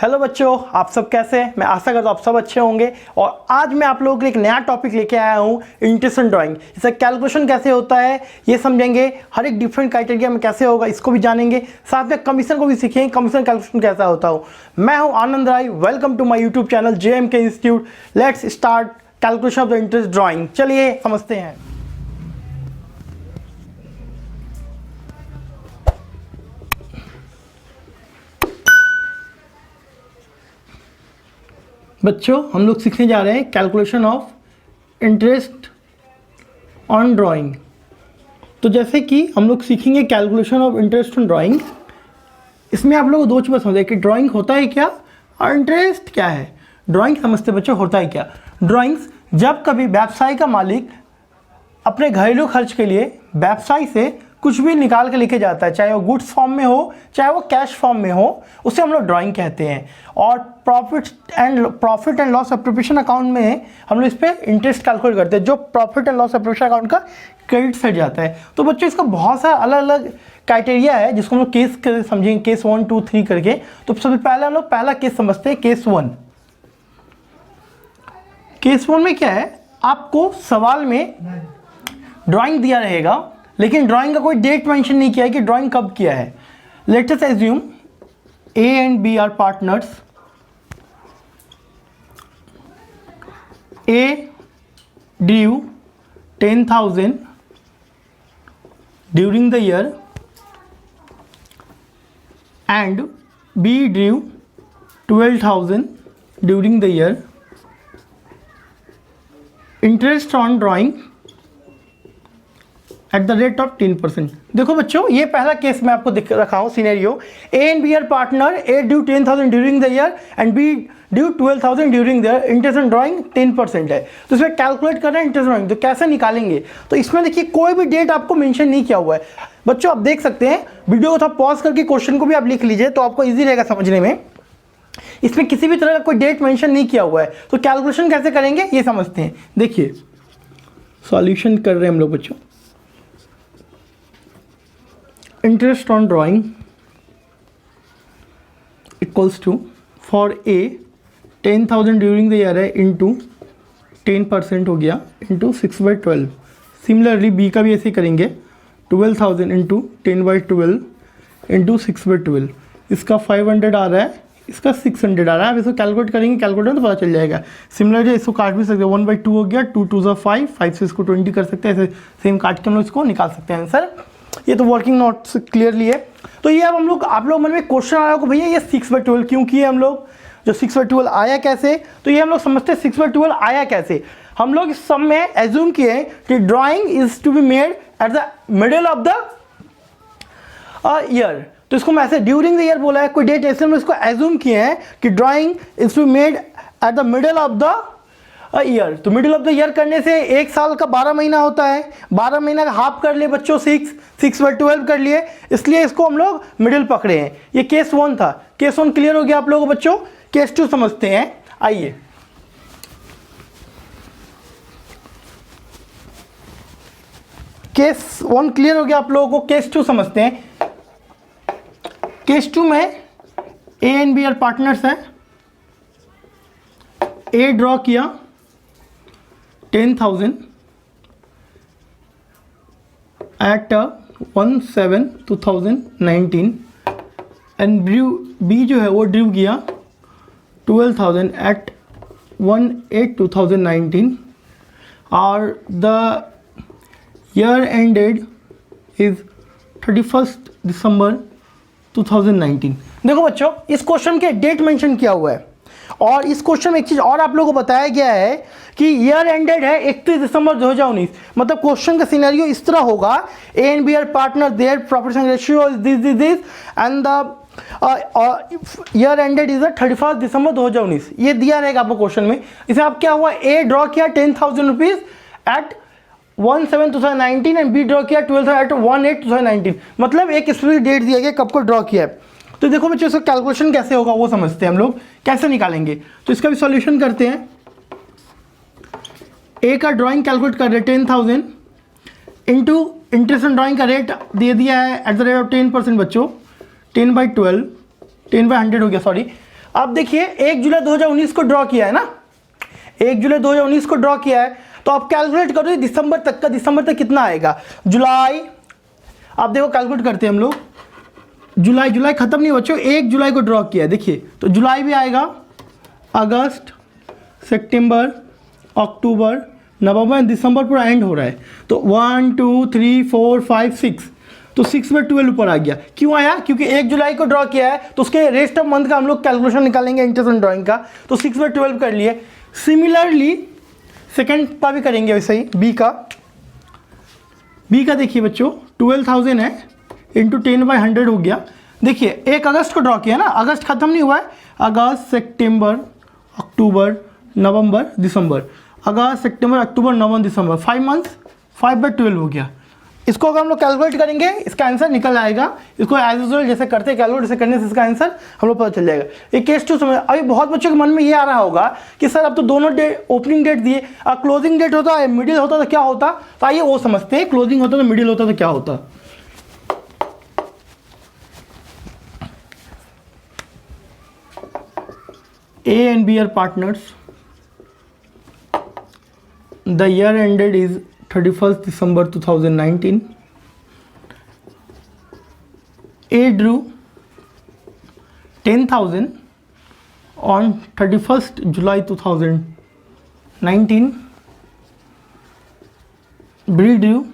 Hello बच्चों, आप सब कैसे हैं? मैं आशा करता हूँ आप सब अच्छे होंगे। और आज मैं आप लोगों के लिए एक नया टॉपिक लेके आया हूँ, इंटरेस्ट इन ड्राइंग। इसका कैलकुलेशन कैसे होता है ये समझेंगे, हर एक डिफरेंट क्राइटेरिया में कैसे होगा इसको भी जानेंगे, साथ में कमीशन को भी सीखेंगे, कमीशन कैलकुलेशन कैसा होता हो। मैं हूँ Anand Rai, welcome to my YouTube channel JMK institute. Let's start calculation of the interest drawing. चलिए समझते हैं। बच्चों, हम लोग सीखने जा रहे हैं calculation of interest on drawing. तो जैसे कि हम लोग सीखेंगे calculation of interest on drawing, इसमें आप लोग को दो चीज़ समझे कि ड्राइंग होता है क्या और इंटरेस्ट क्या है। ड्राइंग समझते बच्चों होता है क्या। ड्राइंग्स जब कभी व्यवसाय का मालिक अपने घरेलू खर्च के लिए व्यवसाय से कुछ भी निकाल के लेके जाता है, चाहे वो गुड्स फॉर्म में हो चाहे वो कैश फॉर्म में हो, उसे हम लोग ड्राइंग कहते हैं। और profit and loss appropriation account में हम लोग इस पर इंटरेस्ट कैलकुलेट करते हैं, जो profit and loss appropriation account का क्रेडिट साइड जाता है। तो बच्चों इसका बहुत सारा अलग अलग क्राइटेरिया है जिसको हम लोग केस समझेंगे, केस 1, 2, 3 करके। तो सबसे पहले हम लोग पहला केस समझते हैं, केस 1। केस 1 में क्या है, आपको सवाल में ड्राइंग दिया रहेगा लेकिन ड्राइंग का कोई डेट मेंशन नहीं किया है कि ड्राइंग कब किया है। Let us assume A and B are partners. A drew 10,000 during the year and B drew 12,000 during the year. Interest on drawing at the rate of 10%। देखो बच्चों, ये पहला केस मैं आपको दिख रखा हूँ scenario. A and B are partner, A drew 10,000 during the year and B drew 12,000 during the year. Interest on drawing 10% है, तो इसमें कैलकुलेट कर रहे हैं इंटरेस्ट ड्राइंग। तो कैसे निकालेंगे, तो इसमें देखिए कोई भी डेट आपको मेंशन नहीं किया हुआ है। बच्चों आप देख सकते हैं, वीडियो को थोड़ा पॉज करके क्वेश्चन को भी आप लिख लीजिए तो आपको ईजी रहेगा समझने में। इसमें किसी भी तरह का कोई डेट मेंशन नहीं किया हुआ है, तो कैलकुलेशन कैसे करेंगे ये समझते हैं। देखिए सॉल्यूशन कर रहे हैं हम लोग बच्चों। Interest on drawing equals to, for A 10,000 during the year है इंटू 10% हो गया इंटू 6/12। सिमिलरली B का भी ऐसे करेंगे, 12,000 इंटू 10/12 इंटू 6/12। इसका 500 आ रहा है, इसका 600 आ रहा है। अब इसको कैलकुलेट करेंगे, कैलकुलेटर तो पता चल जाएगा। सिमिलरली इसको काट भी सकते हैं, 1/2 हो गया, 2 2 5, 5 से इसको 20 कर सकते हैं। ऐसे सेम काट के हम लोग इसको निकाल सकते हैं आंसर। ये तो वर्किंग नोट्स क्लियरली है। तो ये अब हम लोग, आप लोग मन में क्वेश्चन आ रहा हो भैया ये 6/12 क्यों किए हम लोग, जो 6/12 आया कैसे। तो ये हम लोग समझते हैं 6/12 आया कैसे। हम लोग इस सब में एज्यूम किए कि drawing is to be made at the middle of the year. तो इसको मैं ऐसे ड्यूरिंग द ईयर बोला है, कोई डेट ऐसे हम इसको एज्यूम किए हैं कि drawing is to be made at the middle of the year. तो मिडिल ऑफ द ईयर करने से एक साल का 12 महीना होता है, 12 महीना का हाफ कर लिए बच्चों 6/12 कर लिए, इसलिए इसको हम लोग मिडिल पकड़े हैं। ये केस 1 था। केस 1 क्लियर हो गया आप लोगों को बच्चों। केस 2 समझते हैं, आइए। केस 1 क्लियर हो गया आप लोगों को, केस 2 समझते हैं। केस 2 में A and B are partners हैं। A ड्रॉ किया 10,000 at 1/7/2019 एंड B जो है वो ड्यू किया 12,000 at 1/8/2019 और the year ended is 31 December 2019। देखो बच्चों, इस क्वेश्चन के डेट मेंशन किया हुआ है और इस क्वेश्चन में एक चीज और आप लोगों को बताया गया है कि ईयर एंडेड है 31 दिसंबर 2019। मतलब क्वेश्चन का सिनेरियो इस तरह होगा, A and B are partner, their profit ratio is this and the year ended is 31 December 2019। ये दिया रहेगा आपको क्वेश्चन में। इसे आप क्या हुआ, A ड्रॉ किया 10,000 rupees at 1/7/2019 and B draw किया 12,000 एट 1/8/2019। मतलब एक स्पेसिफिक डेट दिया गया कब को ड्रॉ किया है। तो देखो बच्चों, इसका कैलकुलेशन कैसे होगा वो समझते हैं हम लोग, कैसे निकालेंगे। तो इसका भी सॉल्यूशन करते हैं। A का ड्राइंग कैलकुलेट कर रहे हैं 10,000 इंटू इंटरेस्ट ऑन ड्राइंग का रेट दे दिया है एट द रेट ऑफ 10% बच्चों, 10/12, 10/100 हो गया सॉरी। अब देखिए 1 जुलाई 2019 को ड्रॉ किया है ना, 1 जुलाई 2019 को ड्रॉ किया है, तो आप कैलकुलेट करो दिसंबर तक का, दिसंबर तक कितना आएगा। जुलाई, आप देखो कैलकुलेट करते हैं हम लोग, जुलाई खत्म नहीं बच्चों, 1 जुलाई को ड्रॉ किया है, देखिए तो जुलाई भी आएगा, अगस्त, सितंबर, अक्टूबर, नवंबर, दिसंबर पूरा एंड हो रहा है, तो 1 2 3 4 5 6, तो 6 में 12 ऊपर आ गया। क्यों आया? क्योंकि 1 जुलाई को ड्रॉ किया है, तो उसके रेस्ट ऑफ मंथ का हम लोग कैलकुलेशन निकालेंगे इंटरेस्ट ऑन ड्राइंग का, तो 6 में 12 कर लिए। सिमिलरली सेकेंड का भी करेंगे वैसे ही, बी का देखिए बच्चों 12,000 है, इंटू 10/100 हो गया। देखिए 1 अगस्त को ड्रॉ किया ना, अगस्त खत्म नहीं हुआ है, अगस्त, सितंबर, अक्टूबर, नवंबर, दिसंबर, अगस्त, सितंबर, अक्टूबर, नवंबर, दिसंबर, 5 मंथ्स, 5/12 हो गया। इसको अगर हम लोग कैलकुलेट करेंगे, इसका आंसर निकल आएगा। इसको एज यूजुअल जैसे करते हैं कैलकुलेट, जैसे करने से इसका आंसर हम लोग पता चल जाएगा। एक केस टू समझ, अभी बहुत बच्चों के मन में ये आ रहा होगा कि सर अब तो दोनों डेट, ओपनिंग डेट दिए, क्लोजिंग डेट होता है, मिडिल होता तो क्या होता, तो आइए वो समझते हैं, क्लोजिंग होता तो मिडिल होता तो क्या होता। A and B are partners. The year ended is 31st December 2019. A drew 10,000 on 31st July 2019. B drew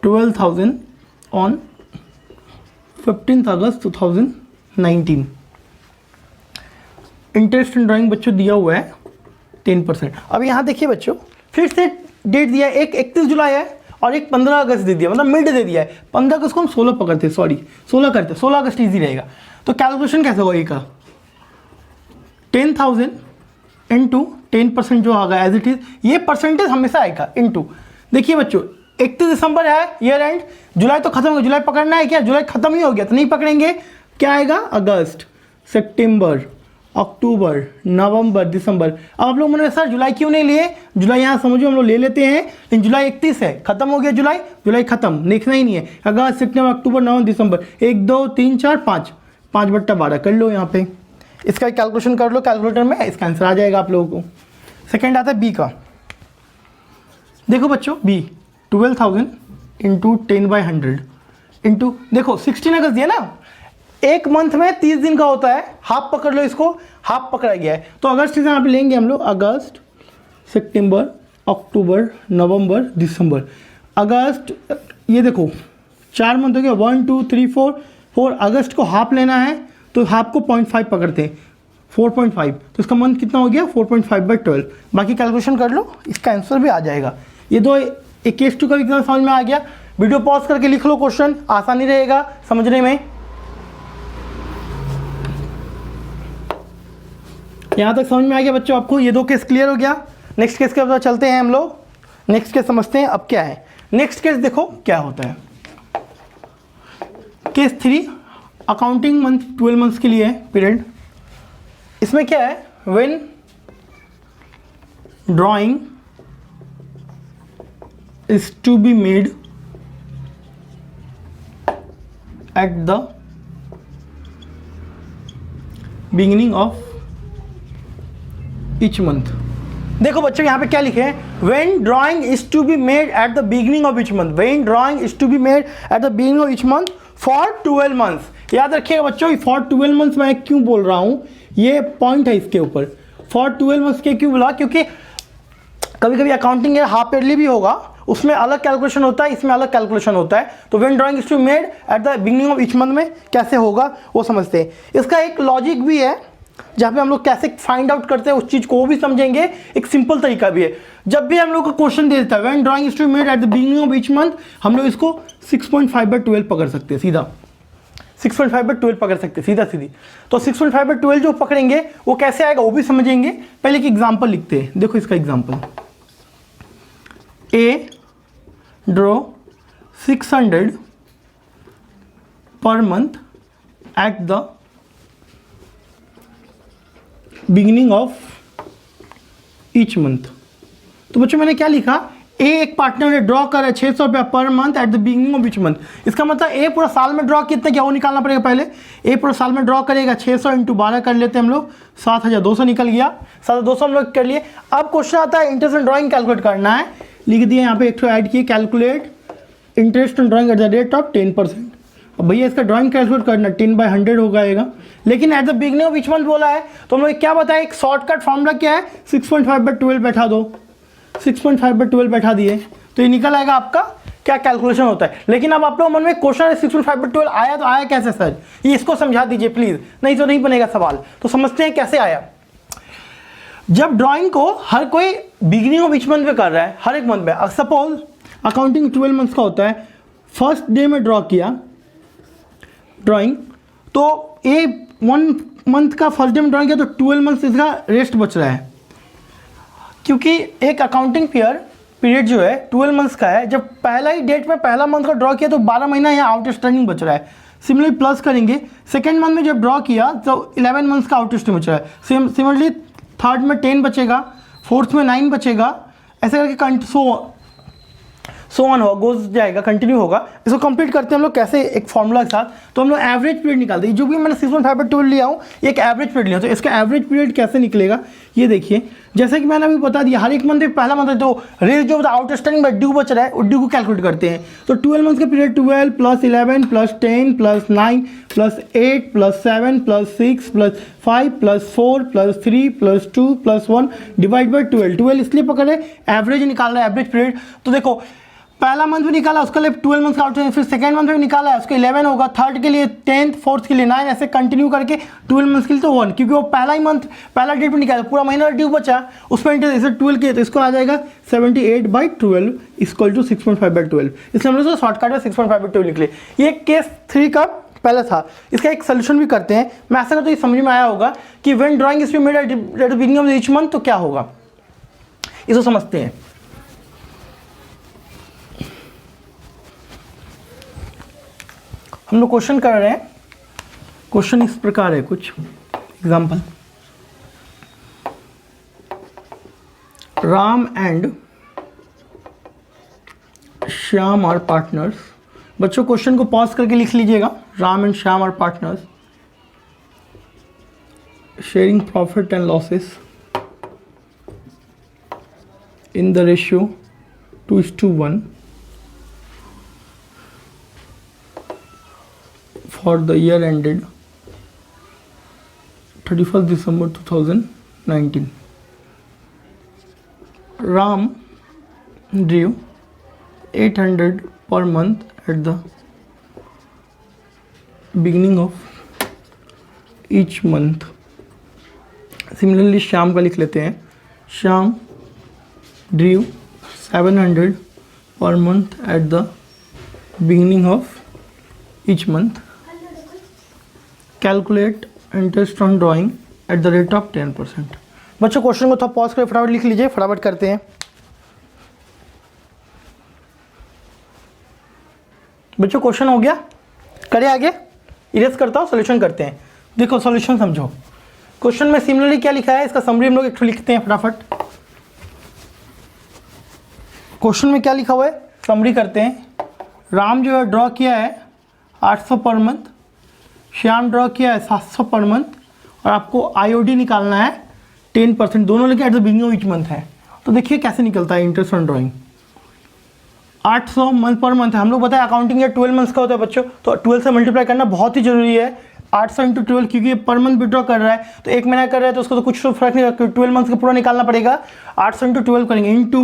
12,000 on 15th August 2019. Interest in drawing बच्चों दिया हुआ है 10%। अब यहाँ देखिए बच्चों, फिर से डेट दिया है, एक 31 जुलाई है और एक 15 अगस्त दे दिया, मतलब मिड दे दिया है। 15 अगस्त को हम 16 पकड़ते, सॉरी 16 करते, 16 अगस्त ईजी रहेगा। तो कैलकुलेशन कैसे होगा, ये का 10,000 इंटू 10% जो आएगा एज इट इज, ये परसेंटेज हमेशा आएगा इंटू। देखिए बच्चों 31 दिसंबर है ईयर एंड, जुलाई तो खत्म हो गया, जुलाई पकड़ना है क्या, जुलाई खत्म ही हो गया तो नहीं पकड़ेंगे। क्या आएगा, अगस्त, सितंबर, अक्टूबर, नवंबर, दिसंबर। अब आप लोग मन में सर जुलाई क्यों नहीं लिए, जुलाई यहाँ समझो हम लोग ले लेते हैं, लेकिन जुलाई 31 है, खत्म हो गया जुलाई, जुलाई खत्म, देखना ही नहीं है। अगस्त, सितंबर, अक्टूबर, नवंबर, दिसंबर, 1 2 3 4 5, 5/12 कर लो यहाँ पे, इसका कैलकुलेशन कर लो कैलकुलेटर में, इसका आंसर आ जाएगा आप लोगों को। सेकेंड आता है बी का। देखो बच्चों बी 12,000 इंटू 10/100 इंटू, देखो 16 अगस्त दिया ना, एक मंथ में 30 दिन का होता है, हाफ पकड़ लो इसको, हाफ पकड़ा गया है, तो अगस्त से यहाँ पे लेंगे हम लोग, अगस्त, सितंबर, अक्टूबर, नवंबर, दिसंबर। अगस्त, ये देखो 4 मंथ हो गया, 1 2 3 4 अगस्त को हाफ लेना है तो हाफ को 0.5 पकड़ते हैं, 4.5, तो इसका मंथ कितना हो गया 4.5/12। बाकी कैलकुलेशन कर लो, इसका आंसर भी आ जाएगा। ये दो एक केस टू का भी कितना समझ में आ गया, वीडियो पॉज करके लिख लो क्वेश्चन, आसानी रहेगा समझने में। यहाँ तक समझ में आ गया बच्चों आपको, ये दो केस क्लियर हो गया। नेक्स्ट केस के बाद चलते हैं हम लोग, नेक्स्ट केस समझते हैं अब क्या है। नेक्स्ट केस देखो क्या होता है, केस 3 अकाउंटिंग मंथ 12 मंथ्स के लिए है पीरियड। इसमें क्या है, when drawing is to be made at the beginning of each month. देखो बच्चों यहाँ पे क्या लिखे हैं, when drawing is to be made at the beginning of each month, when drawing is to be made at the beginning of each month for 12 months. याद रखिएगा बच्चों, फॉर 12 मंथ्स मैं क्यों बोल रहा हूँ, ये पॉइंट है इसके ऊपर, फॉर 12 मंथ्स के क्यों बोला, क्योंकि कभी कभी अकाउंटिंग हाफ ईयरली भी होगा, उसमें अलग कैलकुलेशन होता है, इसमें अलग कैलकुलेशन होता है। तो when drawing is to be made at the beginning of each month में कैसे होगा वो समझते हैं। इसका एक लॉजिक भी है जहाँ पे हम लोग कैसे फाइंड आउट करते हैं उस चीज को, वो भी समझेंगे। एक सिंपल तरीका भी है, जब भी हम लोग को क्वेश्चन दे देता है when drawing is to be made at the beginning of each month, हम लोग इसको 6.5/12 पकड़ सकते हैं, सीधा 6.5/12 पकड़ सकते हैं, सीधा सीधी। तो 6.5/12 जो पकड़ेंगे वो कैसे आएगा वो भी समझेंगे। पहले एक एग्जाम्पल लिखते हैं, देखो इसका example, A draw 600 per month eight the beginning of each month. तो बच्चों मैंने क्या लिखा, एक पार्टनर ने ड्रॉ करा 600 रुपया per month eight the beginning of which month. इसका मतलब ए पूरा साल में ड्रॉ कितना क्या वो निकालना पड़ेगा पहले। ए पूरा साल में ड्रॉ करेगा 600 इंटू 12 कर लेते हैं हम लोग, 7200 निकल गया। 7200 हम लोग कर लिए। अब क्वेश्चन आता है इंटरेस्ट ऑन ड्रॉइंग कैलकुलेट करना है, लिख दिए यहाँ पे एक ऐड किए, calculate interest on drawing eight the rate of 10%। अब भैया इसका ड्राइंग कैलकुलेट करना 10/100 हो जाएगा, लेकिन eight the beginning of each month बोला है तो हम लोग क्या बताया, एक शॉर्टकट फॉर्मूला क्या है, 6.5/12 बैठा दो, 6.5/12 बैठा दिए तो ये निकल आएगा आपका क्या कैलकुलेशन होता है। लेकिन अब आप लोग मन में क्वेश्चन है 6.5/12 आया तो आया कैसे सर, ये इसको समझा दीजिए प्लीज, नहीं तो नहीं बनेगा सवाल। तो समझते हैं कैसे आया। जब ड्राइंग को हर कोई बिगिनिंग ऑफ ईच मंथ में कर रहा है, हर एक मंथ में, सपोज अकाउंटिंग 12 मंथ्स का होता है, फर्स्ट डे में ड्रॉ किया ड्राइंग, तो ए 1 मंथ का फर्स्ट डे में ड्राइंग किया तो 12 मंथ्स इसका रेस्ट बच रहा है, क्योंकि एक अकाउंटिंग पीरियड जो है 12 मंथ्स का है। जब पहला ही डेट में पहला मंथ का ड्रॉ किया तो 12 महीना यहाँ आउटस्टैंडिंग बच रहा है। सिमिलरली प्लस करेंगे, सेकेंड मंथ में जब ड्रॉ किया तो 11 मंथ्स का आउटस्टैंडिंग बच रहा है। सिमिलरली थर्ड में 10 बचेगा, फोर्थ में 9 बचेगा, ऐसे करके सो ऑन होगा, गोज जाएगा, कंटिन्यू होगा। इसको कंप्लीट करते हैं हम लोग कैसे, एक फॉर्मूला के साथ। तो हम लोग एवरेज पीरियड निकालते हैं, जो भी मैंने 6.5/12 लिया हूँ एक एवरेज पीरियड लिया, तो इसका एवरेज पीरियड कैसे निकलेगा ये देखिए। जैसे कि मैंने अभी बता दिया, हर एक मंथ में पहला मंथ है तो रेस जो आउटस्टैंडिंग में ड्यू बच रहा है, ड्यू को कैलकुलेट करते हैं। तो 12 मंथ का पीरियड 12 + 11 + 10 + 9 + 8 + 7 + 6 + 5 + 4 + 3 + 2 + 1 डिवाइड बाई 12 इसलिए पकड़े एवरेज निकाल रहा है, एवरेज पीरियड। तो देखो पहला मंथ भी निकाला उसके लिए 12 मंथ का आउटस्टैंडिंग, फिर सेकंड मंथ में भी निकाला है उसके 11 होगा, थर्ड के लिए 10, फोर्थ के लिए 9, ऐसे कंटिन्यू करके 12 मंथ के लिए तो 1, क्योंकि वो पहला ही मंथ पहला डेट में निकाला, पूरा महीना ड्यू बचा उसमें इंटरेस्ट 12 के, तो इसको आ जाएगा 78/12 = 6.5/12। इसलिए हम लोग शॉर्टकट में 6.5/12 निकले। ये केस 3 का पहले था। इसका एक सोल्यूशन भी करते हैं। मैं ऐसा करता हूँ, ये समझ में आया होगा कि when drawing is made at the beginning of each month तो क्या होगा, इसको समझते हैं। हम लोग क्वेश्चन कर रहे हैं, क्वेश्चन इस प्रकार है कुछ example, Ram and Shyam are partners. बच्चों क्वेश्चन को पॉज करके लिख लीजिएगा। Ram and Shyam are partners sharing profit and losses in the ratio 2:1 for the year ended 31st December 2019. Ram drew 800 per month at the beginning of each month. Similarly Shyam का लिख लेते हैं। Shyam drew 700 per month at the beginning of each month. Calculate interest on drawing at the rate of 10%। बच्चों question को थोड़ा pause करके फटाफट लिख लीजिए, फटाफट करते हैं। बच्चों क्वेश्चन हो गया, करें आगे, इरेज करता हूँ, सोल्यूशन करते हैं। देखो सोल्यूशन समझो। क्वेश्चन में सिमिलरली क्या लिखा है, इसका समरी हम लोग एक लिखते हैं फटाफट। क्वेश्चन में क्या लिखा हुआ है समरी करते हैं। राम जो है ड्रॉ किया है 800 पर मंथ, श्याम ड्रॉ किया है 700 पर मंथ, और आपको आईओडी निकालना है 10%, दोनों लेके eight the beginning of each month है। तो देखिए कैसे निकलता है interest on drawing. 800 month per month है, हम लोग बताया अकाउंटिंग या 12 मंथ्स का होता है बच्चों, तो 12 से मल्टीप्लाई करना बहुत ही जरूरी है। 800 × 12, क्योंकि ये पर मंथ विड्रॉ कर रहा है, तो एक महीना कर रहा है तो उसको तो कुछ तो फर्क नहीं रखता, 12 मंथ का पूरा निकालना पड़ेगा। 800 × 12 करेंगे, इंटू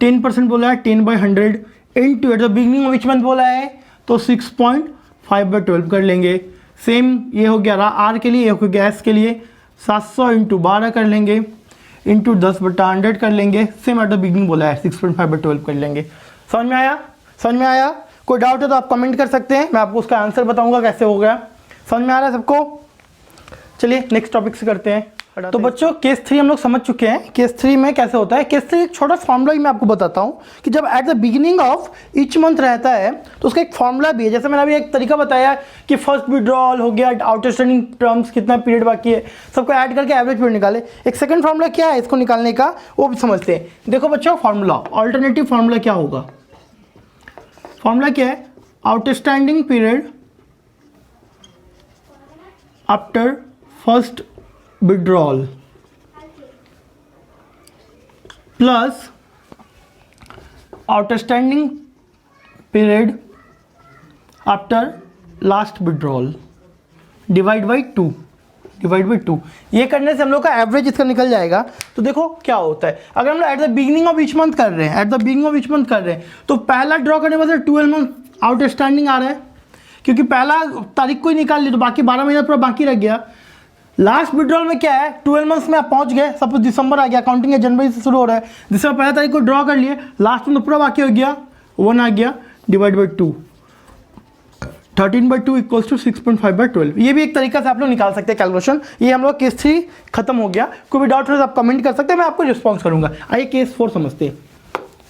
10% बोला है 10/100, into at the beginning of each month बोला है तो 6.5/12 कर लेंगे। सेम ये हो गया आर के लिए, ये हो गया एस के लिए, 700 × 12 कर लेंगे, इंटू 10/100 कर लेंगे। सेम एट द बिगिनिंग बोला है 6.5/12 कर लेंगे। समझ में आया? समझ में आया? कोई डाउट है तो आप कमेंट कर सकते हैं, मैं आपको उसका आंसर बताऊंगा कैसे हो गया। समझ में आ रहा है सबको? चलिए नेक्स्ट टॉपिक से करते हैं। तो बच्चों केस 3 हम लोग समझ चुके हैं। केस 3 में कैसे होता है, केस 3 एक छोटा फॉर्मूला ही मैं आपको बताता हूँ कि जब eight the beginning of each month रहता है तो उसका एक फॉर्मूला भी है। जैसे मैंने अभी एक तरीका बताया कि फर्स्ट विड्रॉल हो गया, आउटस्टैंडिंग टर्म्स कितना पीरियड बाकी है, सबको ऐड करके एवरेज पीरियड निकाले। एक सेकंड फॉर्मूला क्या है इसको निकालने का, वो भी समझते हैं। देखो बच्चों फॉर्मूला, ऑल्टरनेटिव फॉर्मूला क्या होगा, फॉर्मूला क्या है, outstanding period after first withdrawal plus outstanding period after last withdrawal divide by two. ये करने से हम लोग का एवरेज इसका निकल जाएगा। तो देखो क्या होता है, अगर हम लोग eight the beginning of each month कर रहे हैं, तो पहला ड्रॉ करने के बाद 12 मंथ आउटस्टैंडिंग आ रहा है, क्योंकि पहला तारीख को ही निकाल ली तो बाकी 12 महीना पूरा बाकी रह गया। लास्ट विड्रॉल में क्या है, 12 मंथ्स में आप पहुंच गए, सपोज दिसंबर आ गया, काउंटिंग है जनवरी से शुरू हो रहा है, दिसंबर पहला तारीख को ड्रॉ कर लिए, लास्ट में तो पूरा बाकी हो गया, 1 आ गया, डिवाइड बाई 2, 13/2 इक्वल्स टू 6.5/12। ये भी एक तरीका से आप लोग निकाल सकते हैं कैलकुलेशन। ये हम लोग केस 3 खत्म हो गया। कोई भी डाउट हो तो आप कमेंट कर सकते हैं, मैं आपको रिस्पॉन्स करूंगा। आइए केस 4 समझते हैं।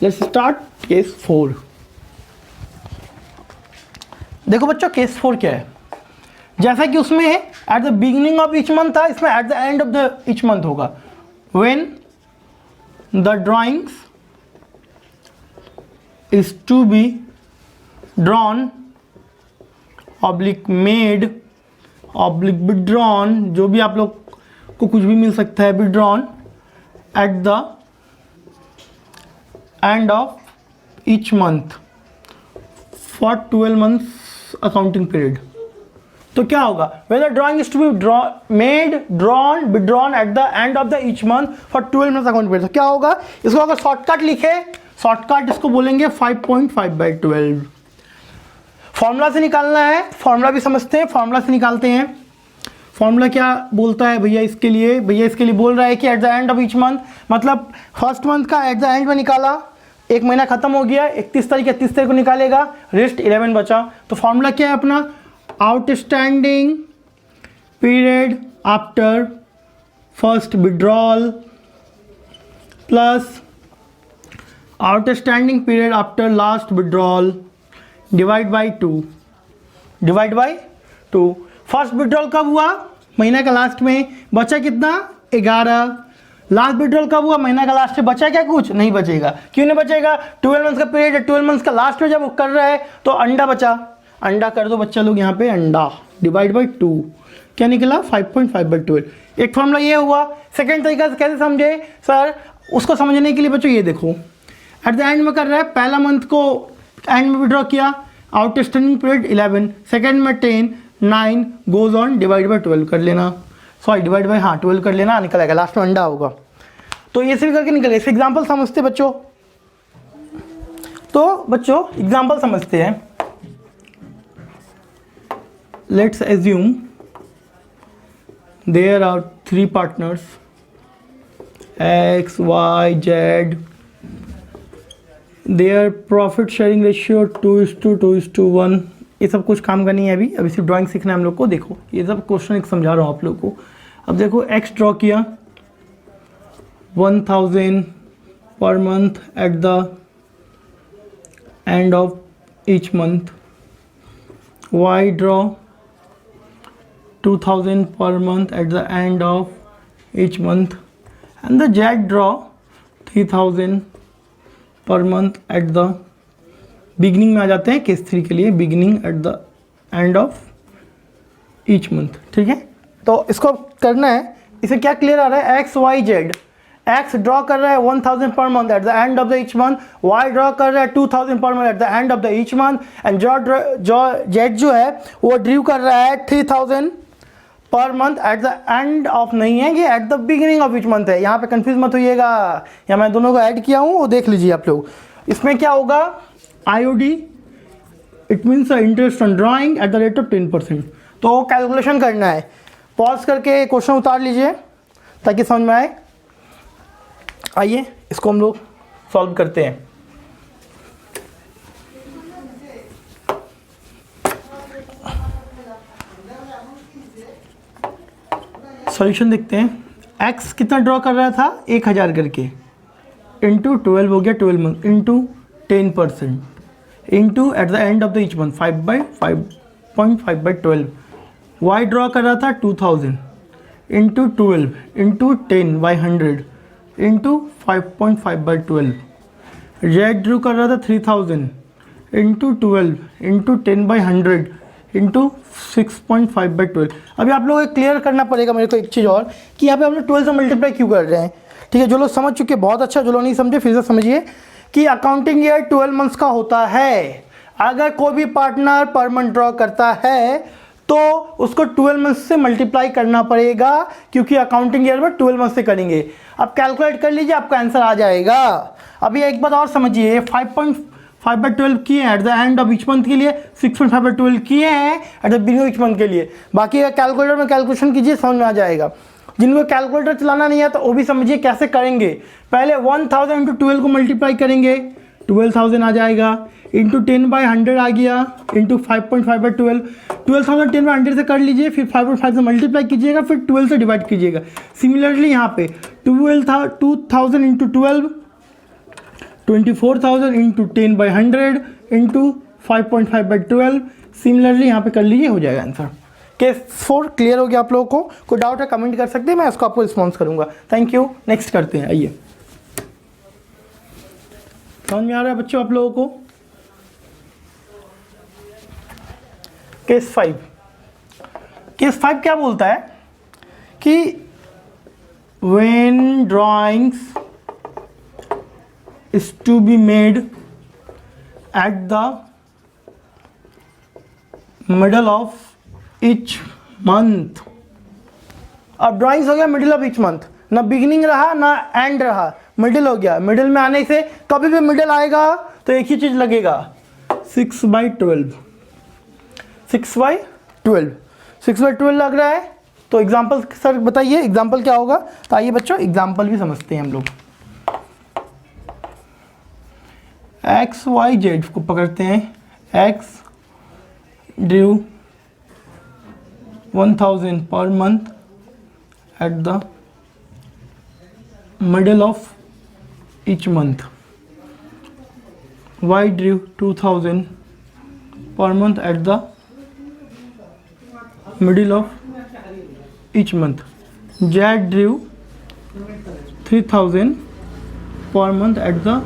Let's start case 4। देखो बच्चों केस 4 क्या है, जैसा कि उसमें at the beginning of each month था, इसमें at the end of the each month होगा। When the drawings is to be drawn oblique made oblique withdrawn, जो भी आप लोग को कुछ भी मिल सकता है, withdrawn eight the end of each month for 12 months accounting period. तो क्या होगा, when the drawing is to be made, drawn, withdrawn at the end of the each month for 12 months account period। तो क्या होगा, इसको अगर shortcut लिखे, shortcut इसको बोलेंगे 5.5/12। फॉर्मूला से निकालना है, फॉर्मूला भी समझते हैं, फॉर्मूला से निकालते हैं। फॉर्मूला क्या बोलता है भैया इसके लिए बोल रहा है कि eight the end of each month, मतलब फर्स्ट मंथ का एट द एंड में निकाला, एक महीना खत्म हो गया, 31 तारीख को निकालेगा, रेस्ट 11 बचा। तो फॉर्मूला क्या है अपना, outstanding period after first withdrawal plus outstanding period after last withdrawal divide by 2। First withdrawal कब हुआ, महीना का लास्ट में, बचा कितना, 11। लास्ट विड्रॉल कब हुआ, महीना का लास्ट में, बचा क्या, कुछ नहीं बचेगा। क्यों नहीं बचेगा, 12 मंथ्स का पीरियड है, 12 मंथ्स का लास्ट में जब वो कर रहा है तो अंडा बचा, अंडा कर दो बच्चा लोग यहाँ पे, अंडा डिवाइड बाई 2, क्या निकला 5.5/12। एक फॉर्मूला ये हुआ। सेकंड तरीका से कैसे समझे सर, उसको समझने के लिए बच्चों ये देखो, एट द एंड में कर रहा है, पहला मंथ को एंड में विड्रॉ किया, आउटस्टैंडिंग पीरियड 11, सेकंड में 10, 9 गोज ऑन, डिवाइड बाई 12 कर लेना, सॉरी डिवाइड बाई 12 कर लेना, निकल आएगा, लास्ट में अंडा होगा। तो ये भी करके निकले। इसे एग्जाम्पल समझते बच्चों, तो बच्चों एग्जाम्पल समझते हैं। Let's assume there are 3 partners X, Y, Z. Their profit sharing ratio 2:1। ये सब कुछ काम का नहीं है अभी सिर्फ ड्राइंग सीखना है हम लोग को। देखो ये सब क्वेश्चन एक समझा रहा हूँ आप लोग को। अब देखो X ड्रॉ किया 1000 per month eight the end of each month, Y draw 2000 per month at the end of each month, and the Z draw 3000 per month at the beginning में आ जाते हैं केस 3 के लिए, beginning at the end of each month। ठीक है, तो इसको करना है। इसे क्या क्लियर आ रहा है, X, Y, Z। X draw कर रहा है 1000 per month eight the end of the each month, Y draw कर रहा है 2000 per month eight the end of the each month, and Z जो है वो ड्रीव कर रहा है 3000 per month eight the end of, नहीं है कि eight the beginning of each month है, यहाँ पे कंफ्यूज मत होइएगा। यहाँ मैं दोनों को ऐड किया हूँ, वो देख लीजिए आप लोग। इसमें क्या होगा, IOD it means interest on drawing at the rate of 10%। तो कैलकुलेशन करना है, पॉज करके क्वेश्चन उतार लीजिए ताकि समझ में आए। आइए इसको हम लोग सॉल्व करते हैं। सॉल्यूशन देखते हैं। एक्स कितना ड्रॉ कर रहा था 1000 करके, इंटू 12 हो गया 12 month, into 10%, into at the end of the each month 5/5.5/12। Y draw कर रहा था 2000 into 12 into 10/100 into 5.5/12। Z drew कर रहा था 3000 इंटू 12 इंटू 10/100 इंटू 6.5/12। अभी आप लोगों को क्लियर करना पड़ेगा मेरे को एक चीज़ और, कि यहाँ पे हम लोग 12 से मल्टीप्लाई क्यों कर रहे हैं। ठीक है, जो लोग समझ चुके बहुत अच्छा, जो लोग नहीं समझे फिर से समझिए कि अकाउंटिंग ईयर 12 मंथ्स का होता है। अगर कोई भी पार्टनर पर मंथ ड्रॉ करता है तो उसको 12 मंथ्स से मल्टीप्लाई करना पड़ेगा, क्योंकि अकाउंटिंग ईयर में 12 मंथ से करेंगे। अब कैलकुलेट कर लीजिए, आपका आंसर आ जाएगा। अभी एक बात और समझिए, 5.5/12 किए हैं eight the end of each month के लिए, 6.5/12 किए हैं eight the beginning of each month के लिए। बाकी कैलकुलेटर में कैलकुलेशन कीजिए, समझ में आ जाएगा। जिनको कैलकुलेटर चलाना नहीं है तो वो भी समझिए कैसे करेंगे। पहले 1000 इंटू 12 को मल्टीप्लाई करेंगे, 12000 आ जाएगा, इंटू 10/100 आ गया, इंटू 5.5/12। 12000 10/100 से कर लीजिए, फिर 5.5 से मल्टीप्लाई कीजिएगा, फिर 12 से डिवाइड कीजिएगा। सिमिलरली यहाँ पे 2000 इंटू 12, 24,000 इंटू 10/100 इंटू 5.5/12। सिमिलरली यहाँ पे कर लीजिए, हो जाएगा आंसर। केस 4 क्लियर हो गया आप लोगों को? कोई डाउट है कमेंट कर सकते हैं, मैं इसको आपको रिस्पॉन्स करूंगा। Thank you. नेक्स्ट करते हैं, आइए। समझ में आ रहा है बच्चों आप लोगों को? केस 5। केस 5 क्या बोलता है कि when drawings is to be made at the middle of each month। अब ड्राइंग्स हो गया मिडिल ऑफ ईच मंथ, ना बिगिनिंग रहा ना एंड रहा, मिडिल हो गया। मिडिल में आने से कभी भी मिडिल आएगा तो एक ही चीज लगेगा, 6/12। 6/12 लग रहा है तो एग्जाम्पल सर बताइए, एग्जाम्पल क्या होगा? तो आइए बच्चों एग्जाम्पल भी समझते हैं हम लोग। XYZ को पकड़ते हैं। X due 1000 per month eight the middle of each month. Y due 2000 per month eight the middle of each month। Z due 3000 per month eight the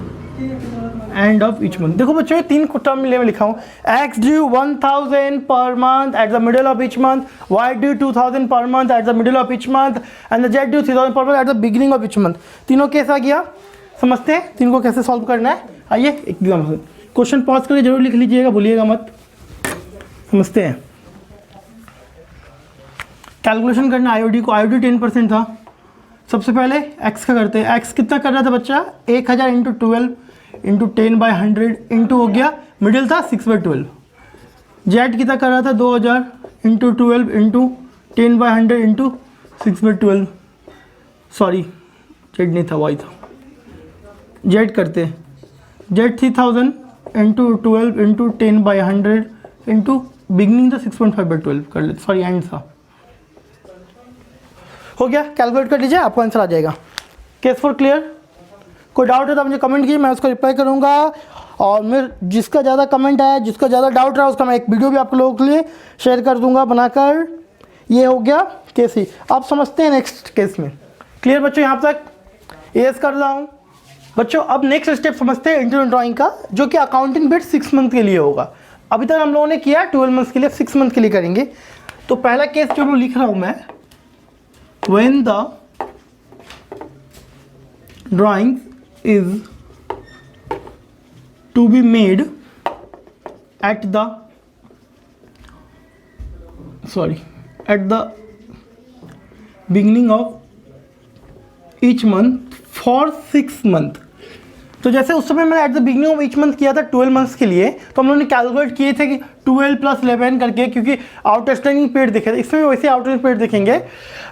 end of each month। देखो बच्चों ये 3 term में लिखा हूँ। X due 1000 per month eight the middle of each month, Y due 2000 per month eight the middle of each month and Z due 3000 per month eight the beginning of each month। तीनों case आ गया, समझते हैं तीनों को कैसे solve करना है। आइए एकदम क्वेश्चन पॉज करके जरूर लिख लीजिएगा, भूलिएगा मत। समझते हैं। कैलकुलेशन करना आईओडी को, आईओडी 10% था। सबसे पहले एक्स का करते हैं। एक्स कितना कर रहा था बच्चा? 1000 इंटू 12 इंटू 10/100 इंटू हो गया, मिडिल था 6/12। जेड कितना कर रहा था? 2000 into 12 into 10/100 into 6/12। Sorry Z नहीं था, वाई था। जेड करते हैं। Z 3000 into 12 into 10/100 into beginning था 6.5/12 कर लेते, सॉरी एंड था। हो गया, कैलकुलेट कर लीजिए, आपको आंसर आ जाएगा। Case 4 clear? कोई डाउट है तो मुझे कमेंट कीजिए, मैं उसको रिप्लाई करूंगा। और मेरे जिसका ज़्यादा कमेंट आया, जिसका ज़्यादा डाउट रहा, उसका मैं एक वीडियो भी आप लोगों के लिए शेयर कर दूंगा बनाकर। ये हो गया केस ही। अब समझते हैं नेक्स्ट केस में। क्लियर बच्चों? यहाँ तक यस कर रहा हूँ बच्चों। अब नेक्स्ट स्टेप समझते हैं इंटरनल ड्राइंग का, जो कि अकाउंटिंग बिट 6 मंथ के लिए होगा। अभी तक हम लोगों ने किया 12 मंथ्स के लिए, 6 मंथ के लिए करेंगे। तो पहला केस जो मैं लिख रहा हूँ मैं, when the drawing is to be made at the beginning of each month for 6 month। तो जैसे उस समय मैंने eight the beginning of each month किया था 12 मंथ्स के लिए, तो हम लोगों ने कैलकुलेट किए थे कि 12 + 11 करके, क्योंकि आउटस्टैंडिंग पीरियड दिखे थे। इसमें वैसे आउटस्टैंडिंग पीरियड दिखेंगे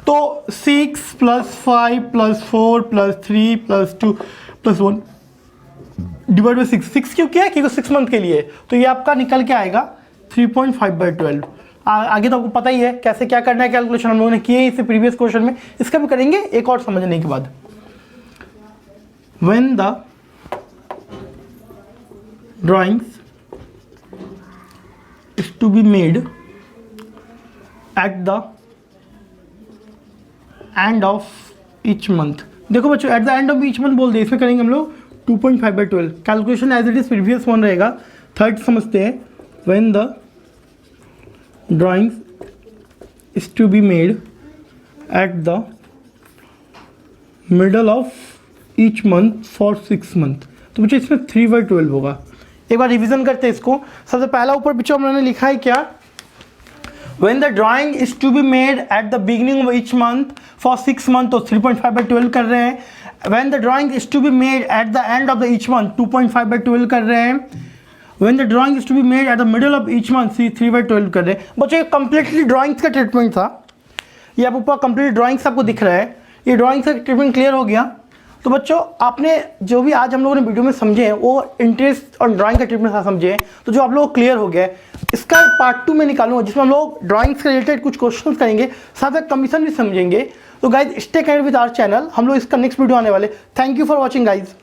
तो 6 + 5 + 4 + 3 + 2 + 1 डिवाइड बाई 6। 6 क्यों किया? क्योंकि 6 मंथ के लिए, तो ये आपका निकल के आएगा 3.5/12। आगे तो आपको पता ही है कैसे क्या करना है कैलकुलेशन, हम लोगों ने किए इससे प्रीवियस क्वेश्चन में, इसका भी करेंगे एक और समझने के बाद। When the drawings is to be made at the end of each month. देखो बच्चों at the end of each month बोल दे, इसमें करेंगे हम लोग 2.5/12 calculation as it is previous one रहेगा। थर्ड समझते हैं, when the drawings is to be made at the middle of each month for 6 month. तो बच्चों इसमें 3/12 होगा। एक बार रिवीजन करते हैं इसको। सबसे पहला ऊपर बच्चों हमने लिखा है क्या, when the drawing is to be made at the beginning of each month for 6 month, तो 3.5/12 कर रहे हैं। when the drawing is to be made at the end of the each month 2.5/12 कर रहे हैं। when the drawing is to be made at the middle of each month 3/12 कर रहे हैं। बच्चों ये कंप्लीटली ड्राइंग्स का ट्रीटमेंट था, ये आप ऊपर कंप्लीट ड्राइंग्स आपको दिख रहा है, ये ड्राइंग्स का ट्रीटमेंट क्लियर हो गया। तो बच्चों आपने जो भी आज हम लोगों ने वीडियो में समझे हैं वो इंटरेस्ट और ड्राइंग का ट्रीटमेंट समझे हैं, तो जो आप लोग क्लियर हो गया है। इसका पार्ट 2 में निकालूंगा जिसमें हम लोग ड्राइंग्स के रिलेटेड कुछ क्वेश्चंस करेंगे, साथ में कमीशन भी समझेंगे। तो guys stay connected with our channel, हम लोग इसका नेक्स्ट वीडियो आने वाले। Thank you for watching guys.